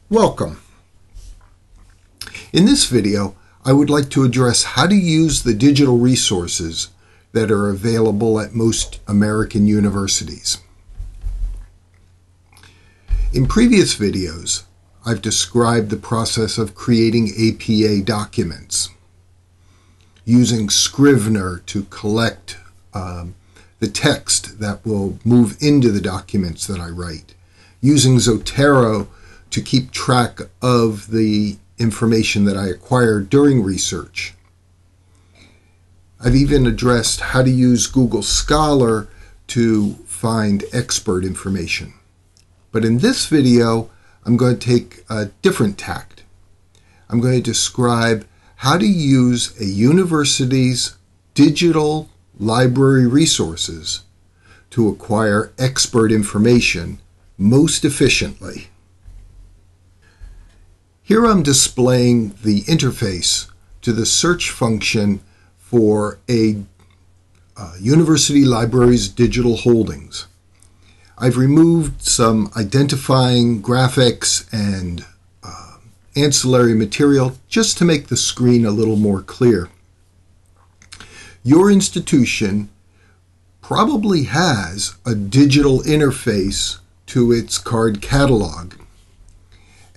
Welcome. In this video, I would like to address how to use the digital resources that are available at most American universities. In previous videos, I've described the process of creating APA documents, using Scrivener to collect the text that will move into the documents that I write, using Zotero to keep track of the information that I acquired during research. I've even addressed how to use Google Scholar to find expert information. But in this video, I'm going to take a different tact. I'm going to describe how to use a university's digital library resources to acquire expert information most efficiently. Here I'm displaying the interface to the search function for a university library's digital holdings. I've removed some identifying graphics and ancillary material just to make the screen a little more clear. Your institution probably has a digital interface to its card catalog.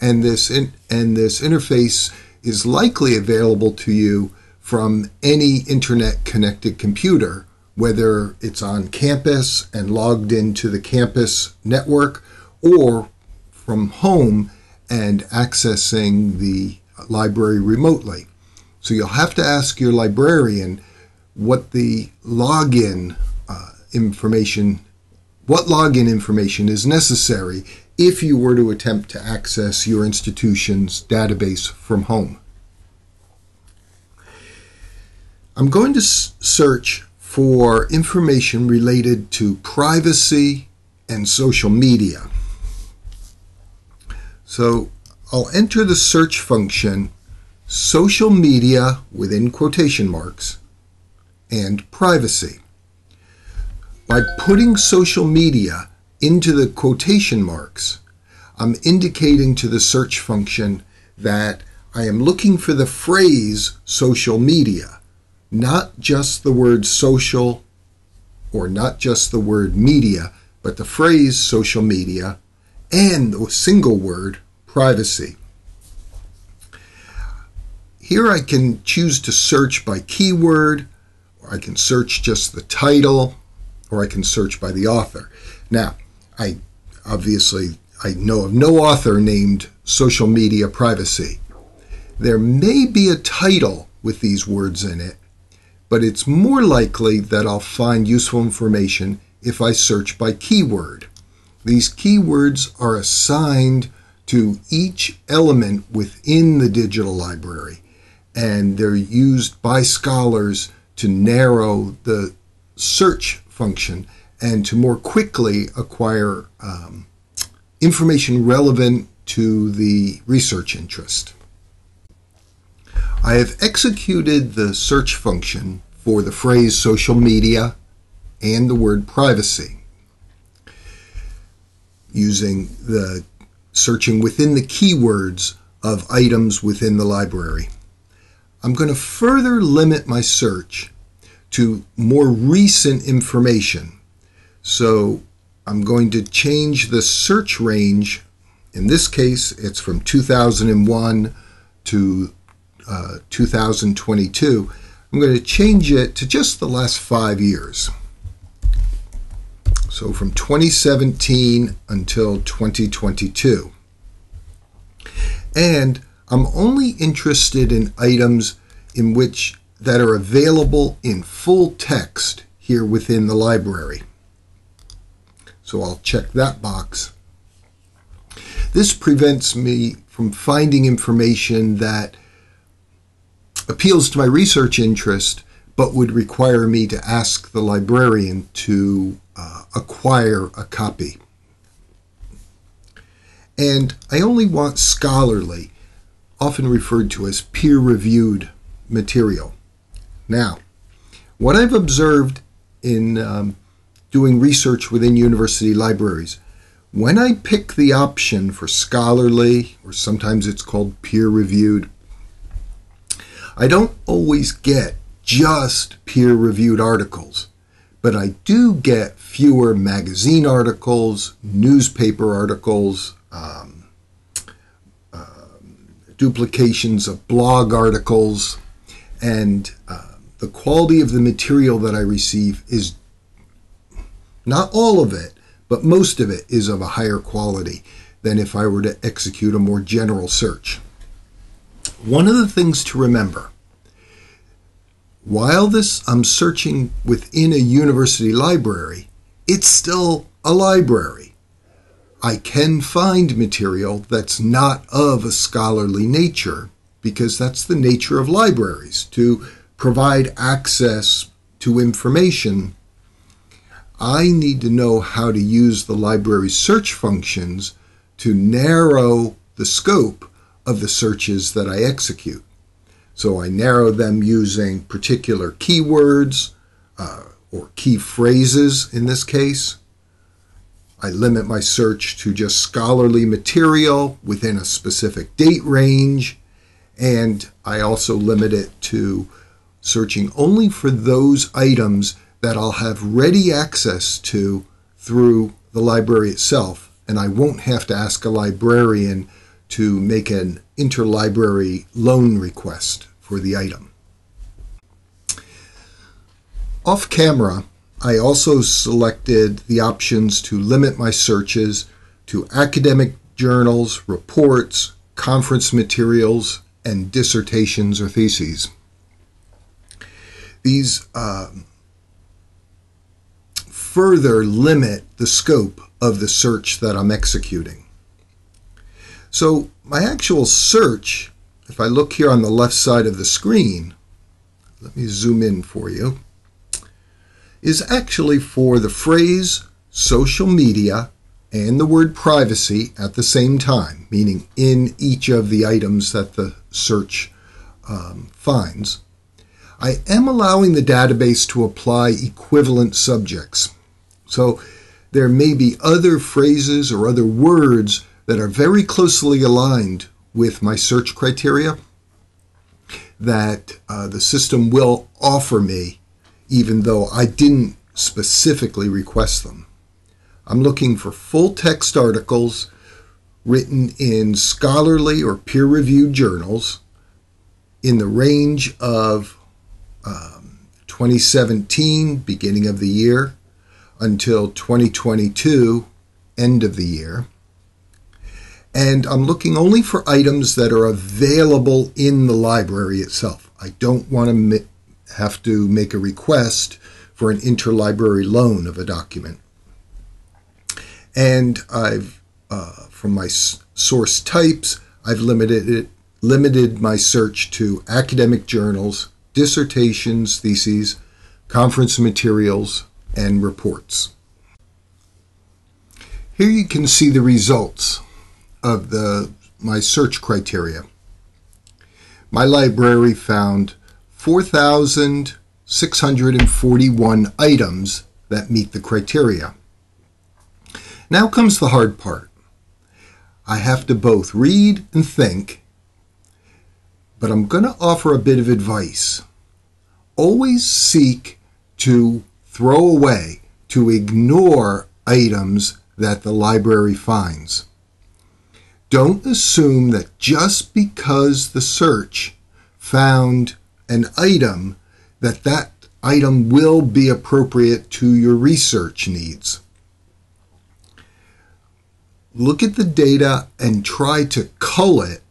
And this interface is likely available to you from any internet-connected computer, whether it's on campus and logged into the campus network, or from home and accessing the library remotely. So you'll have to ask your librarian what login information is necessary if you were to attempt to access your institution's database from home. I'm going to search for information related to privacy and social media. So I'll enter the search function social media within quotation marks and privacy. By putting social media into the quotation marks, I'm indicating to the search function that I am looking for the phrase social media, not just the word social or not just the word media, but the phrase social media and the single word privacy. Here I can choose to search by keyword, or I can search just the title, or I can search by the author. Now, I know of no author named social media privacy. There may be a title with these words in it, but it's more likely that I'll find useful information if I search by keyword. These keywords are assigned to each element within the digital library, and they're used by scholars to narrow the search function and to more quickly acquire information relevant to the research interest. I have executed the search function for the phrase social media and the word privacy, using the searching within the keywords of items within the library. I'm going to further limit my search to more recent information. So I'm going to change the search range. In this case, it's from 2001 to 2022. I'm going to change it to just the last 5 years. So from 2017 until 2022. And I'm only interested in items that are available in full text here within the library. So I'll check that box. This prevents me from finding information that appeals to my research interest, but would require me to ask the librarian to acquire a copy. And I only want scholarly, often referred to as peer-reviewed material. Now, what I've observed in doing research within university libraries, When I pick the option for scholarly, or sometimes it's called peer-reviewed, I don't always get just peer-reviewed articles, but I do get fewer magazine articles, newspaper articles, duplications of blog articles, and the quality of the material that I receive is, not all of it, but most of it is of a higher quality than if I were to execute a more general search. One of the things to remember, while I'm searching within a university library, it's still a library. I can find material that's not of a scholarly nature, because that's the nature of libraries, to provide access to information. I need to know how to use the library's search functions to narrow the scope of the searches that I execute. So I narrow them using particular keywords or key phrases in this case. I limit my search to just scholarly material within a specific date range, and I also limit it to searching only for those items that I'll have ready access to through the library itself, and I won't have to ask a librarian to make an interlibrary loan request for the item. Off camera, I also selected the options to limit my searches to academic journals, reports, conference materials, and dissertations or theses. These further limit the scope of the search that I'm executing. So my actual search, if I look here on the left side of the screen, let me zoom in for you, is actually for the phrase social media and the word privacy at the same time, meaning in each of the items that the search finds. I am allowing the database to apply equivalent subjects. So there may be other phrases or other words that are very closely aligned with my search criteria that the system will offer me, even though I didn't specifically request them. I'm looking for full-text articles written in scholarly or peer-reviewed journals in the range of 2017, beginning of the year, until 2022, end of the year. And I'm looking only for items that are available in the library itself. I don't want to have to make a request for an interlibrary loan of a document. And I've, from my source types, I've limited my search to academic journals, dissertations, theses, conference materials, and reports. Here you can see the results of my search criteria. My library found 4,641 items that meet the criteria. Now comes the hard part. I have to both read and think, but I'm going to offer a bit of advice. Always seek to throw away, to ignore items that the library finds. Don't assume that just because the search found an item, that item will be appropriate to your research needs. Look at the data and try to cull it.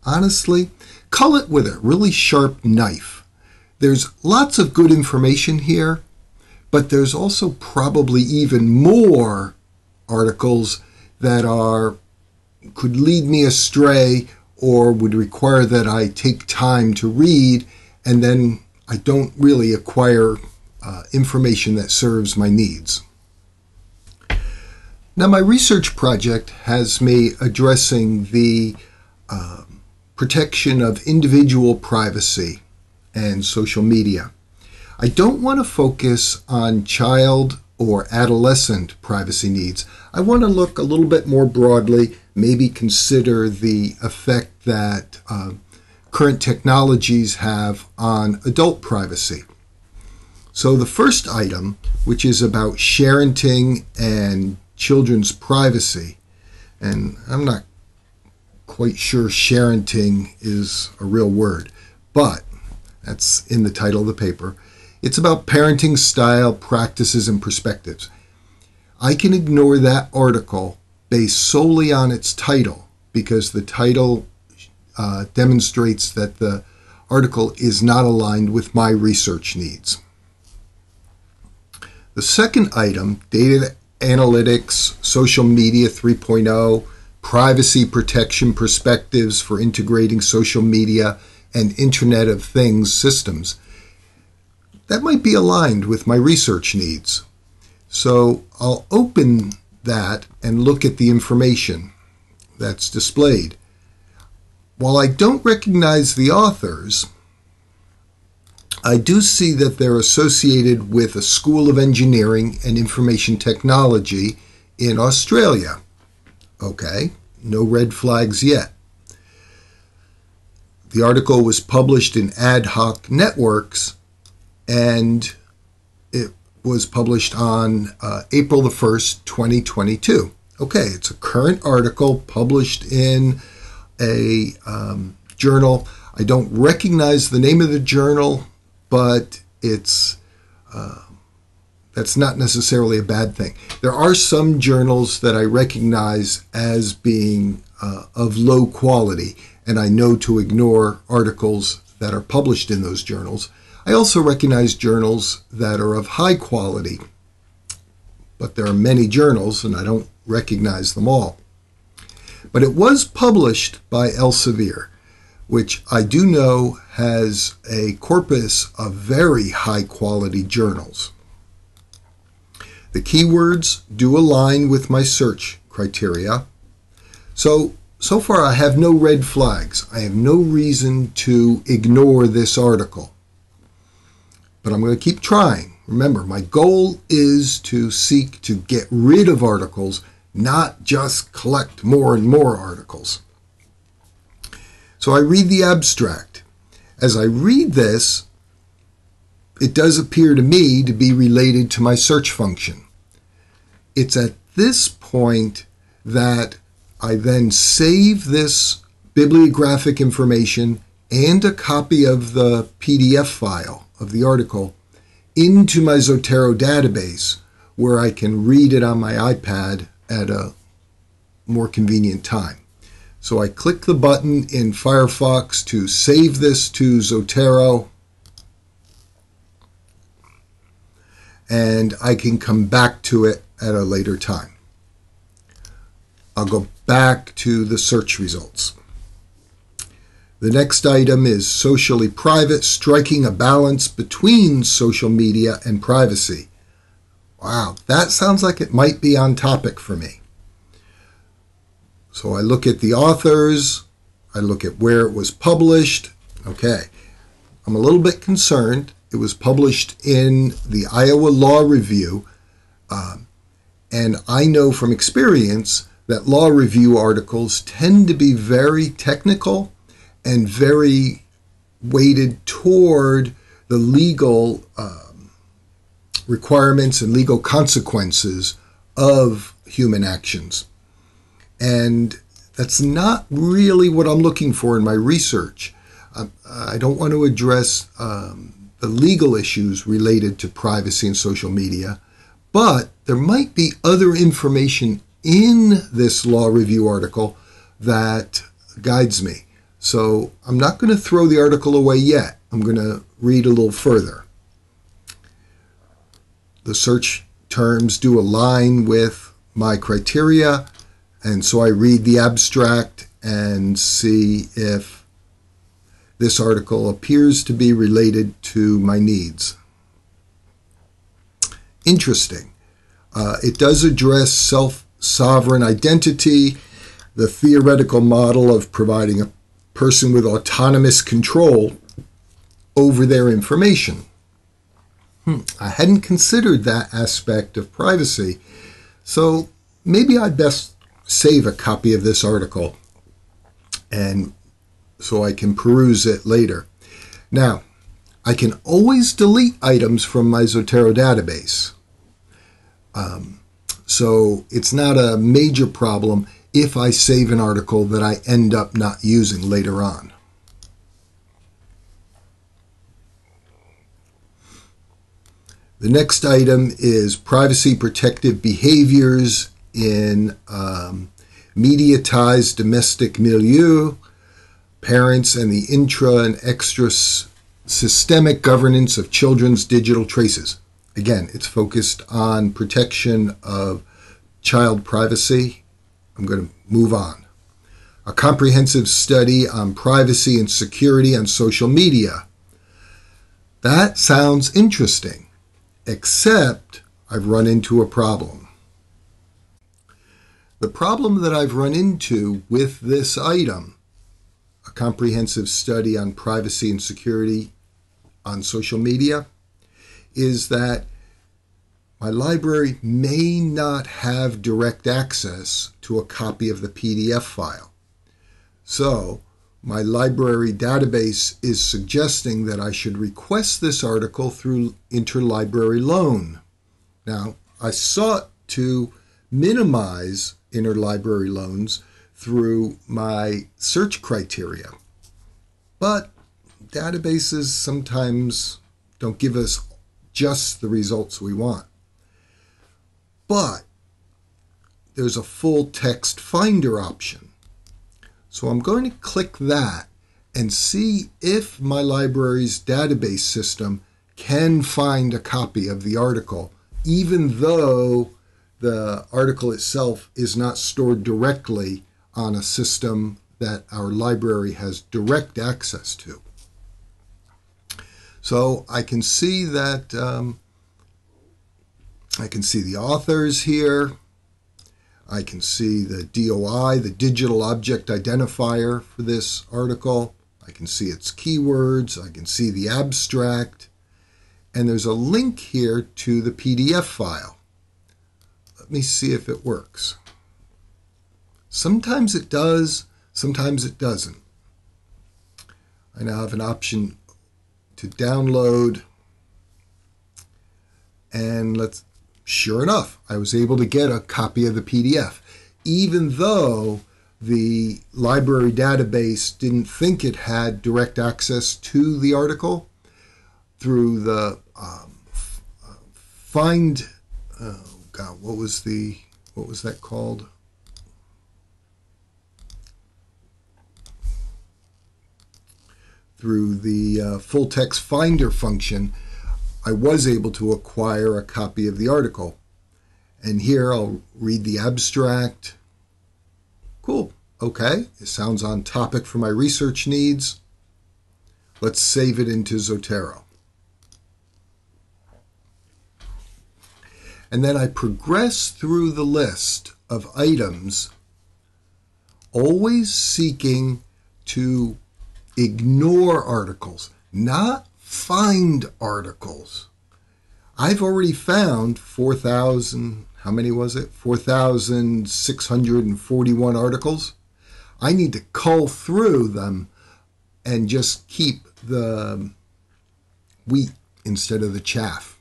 Honestly, cull it with a really sharp knife. There's lots of good information here, but there's also probably even more articles that could lead me astray or would require that I take time to read, and then I don't really acquire information that serves my needs. Now, my research project has me addressing the protection of individual privacy and social media. I don't want to focus on child or adolescent privacy needs, I want to look a little bit more broadly, maybe consider the effect that current technologies have on adult privacy. So the first item, which is about sharenting and children's privacy, and I'm not quite sure sharenting is a real word, but that's in the title of the paper. It's about parenting style, practices, and perspectives. I can ignore that article based solely on its title because the title demonstrates that the article is not aligned with my research needs. The second item, data analytics, social media 3.0, privacy protection perspectives for integrating social media and Internet of Things systems, that might be aligned with my research needs. So I'll open that and look at the information that's displayed. While I don't recognize the authors, I do see that they're associated with a School of Engineering and Information Technology in Australia. Okay, no red flags yet. The article was published in Ad Hoc Networks, and it was published on April the 1st, 2022. Okay, it's a current article published in a journal. I don't recognize the name of the journal, but it's that's not necessarily a bad thing. There are some journals that I recognize as being of low quality, and I know to ignore articles that are published in those journals. I also recognize journals that are of high quality, but there are many journals, and I don't recognize them all. But it was published by Elsevier, which I do know has a corpus of very high-quality journals. The keywords do align with my search criteria. So far I have no red flags. I have no reason to ignore this article. But I'm going to keep trying. Remember, my goal is to seek to get rid of articles, not just collect more and more articles. So I read the abstract. As I read this, it does appear to me to be related to my search function. It's at this point that I then save this bibliographic information and a copy of the PDF file of the article into my Zotero database, where I can read it on my iPad at a more convenient time. So I click the button in Firefox to save this to Zotero, and I can come back to it at a later time. I'll go back to the search results. The next item is socially private, striking a balance between social media and privacy. Wow, that sounds like it might be on topic for me. So I look at the authors, I look at where it was published. Okay, I'm a little bit concerned. It was published in the Iowa Law Review, and I know from experience that law review articles tend to be very technical and very weighted toward the legal requirements and legal consequences of human actions. And that's not really what I'm looking for in my research. I don't want to address the legal issues related to privacy and social media, but there might be other information in this law review article that guides me. So I'm not going to throw the article away yet. I'm going to read a little further. The search terms do align with my criteria, and so I read the abstract and see if this article appears to be related to my needs. Interesting. It does address self-sovereign identity, the theoretical model of providing a person with autonomous control over their information. I hadn't considered that aspect of privacy, so maybe I'd best save a copy of this article and so I can peruse it later. Now, I can always delete items from my Zotero database. So it's not a major problem if I save an article that I end up not using later on. The next item is privacy protective behaviors in mediatized domestic milieu, parents and the intra and extra systemic governance of children's digital traces. Again, it's focused on protection of child privacy. I'm going to move on. A comprehensive study on privacy and security on social media. That sounds interesting, except I've run into a problem. The problem that I've run into with this item, a comprehensive study on privacy and security on social media, is that my library may not have direct access to a copy of the PDF file. So my library database is suggesting that I should request this article through interlibrary loan. Now, I sought to minimize interlibrary loans through my search criteria, but databases sometimes don't give us just the results we want. But there's a full text finder option. So I'm going to click that and see if my library's database system can find a copy of the article, even though the article itself is not stored directly on a system that our library has direct access to. So I can see that I can see the authors here. I can see the DOI, the digital object identifier for this article. I can see its keywords. I can see the abstract. And there's a link here to the PDF file. Let me see if it works. Sometimes it does, sometimes it doesn't. I now have an option to download. And sure enough, I was able to get a copy of the PDF, even though the library database didn't think it had direct access to the article through the find. Oh God, what was that called? Through the full text finder function, I was able to acquire a copy of the article. And here I'll read the abstract. Cool. Okay. It sounds on topic for my research needs. Let's save it into Zotero. And then I progress through the list of items, always seeking to ignore articles, not find articles. I've already found 4,000, how many was it? 4,641 articles. I need to cull through them and just keep the wheat instead of the chaff.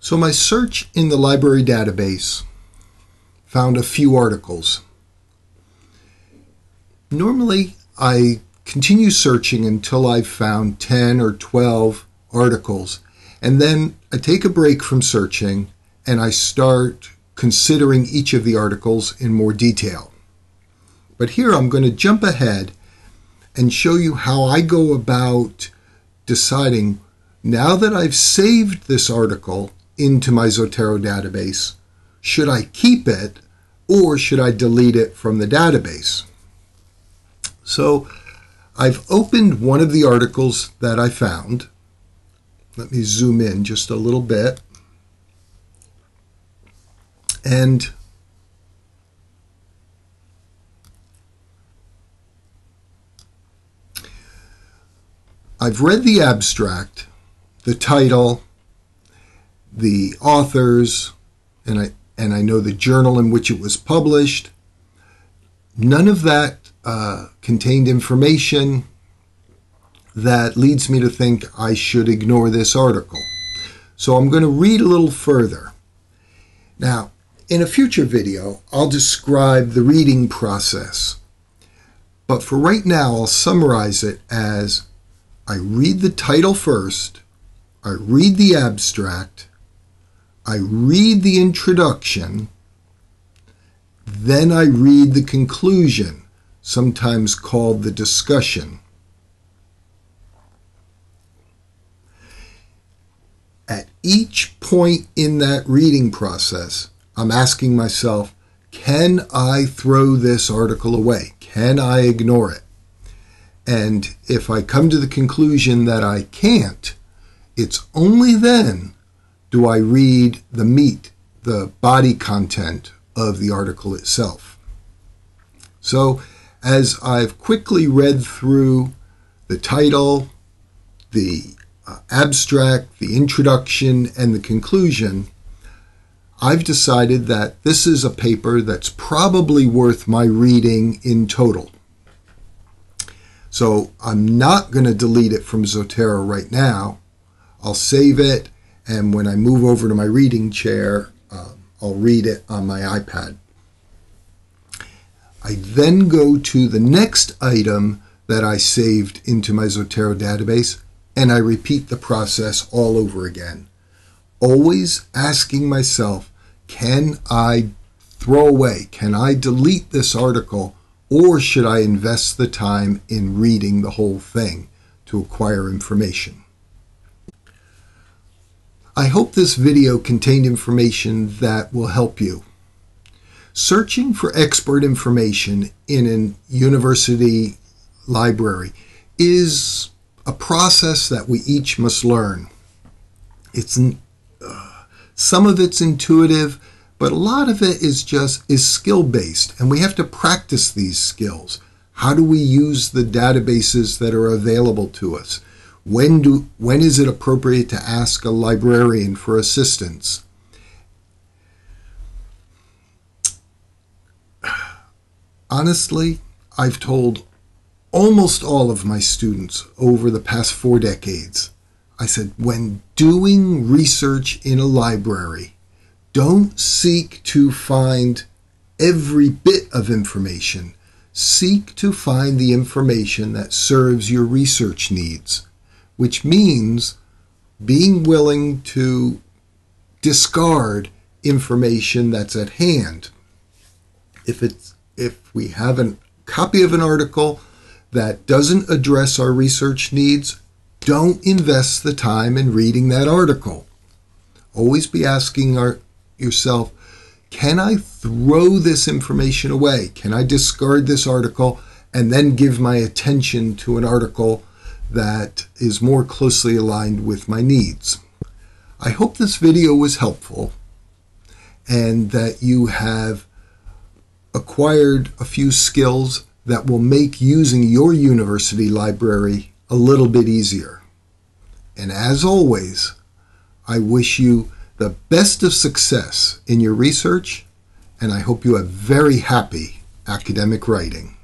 So my search in the library database found a few articles. Normally, I continue searching until I've found 10 or 12 articles, and then I take a break from searching and I start considering each of the articles in more detail. But here I'm going to jump ahead and show you how I go about deciding, now that I've saved this article into my Zotero database, should I keep it or should I delete it from the database? So I've opened one of the articles that I found. Let me zoom in just a little bit. And I've read the abstract the title, the authors, and I know the journal in which it was published. None of that contained information that leads me to think I should ignore this article. So I'm going to read a little further. Now, in a future video, I'll describe the reading process. But for right now, I'll summarize it as I read the title first, I read the abstract, I read the introduction, then I read the conclusion, sometimes called the discussion. At each point in that reading process, I'm asking myself, can I throw this article away? Can I ignore it? And if I come to the conclusion that I can't, it's only then do I read the meat, the body content of the article itself. So as I've quickly read through the title, the abstract, the introduction, and the conclusion, I've decided that this is a paper that's probably worth my reading in total. So I'm not going to delete it from Zotero right now. I'll save it, and when I move over to my reading chair, I'll read it on my iPad. I then go to the next item that I saved into my Zotero database, and I repeat the process all over again. Always asking myself, can I throw away? Can I delete this article? Or should I invest the time in reading the whole thing to acquire information? I hope this video contained information that will help you. Searching for expert information in a university library is a process that we each must learn. Some of it's intuitive, but a lot of it is skill-based, and we have to practice these skills. How do we use the databases that are available to us? When is it appropriate to ask a librarian for assistance? Honestly, I've told almost all of my students over the past 4 decades, I said, when doing research in a library, don't seek to find every bit of information. Seek to find the information that serves your research needs, which means being willing to discard information that's at hand. If we have a copy of an article that doesn't address our research needs, don't invest the time in reading that article. Always be asking yourself, can I throw this information away? Can I discard this article and then give my attention to an article that is more closely aligned with my needs? I hope this video was helpful and that you have acquired a few skills that will make using your university library a little bit easier. And as always, I wish you the best of success in your research, and I hope you have very happy academic writing.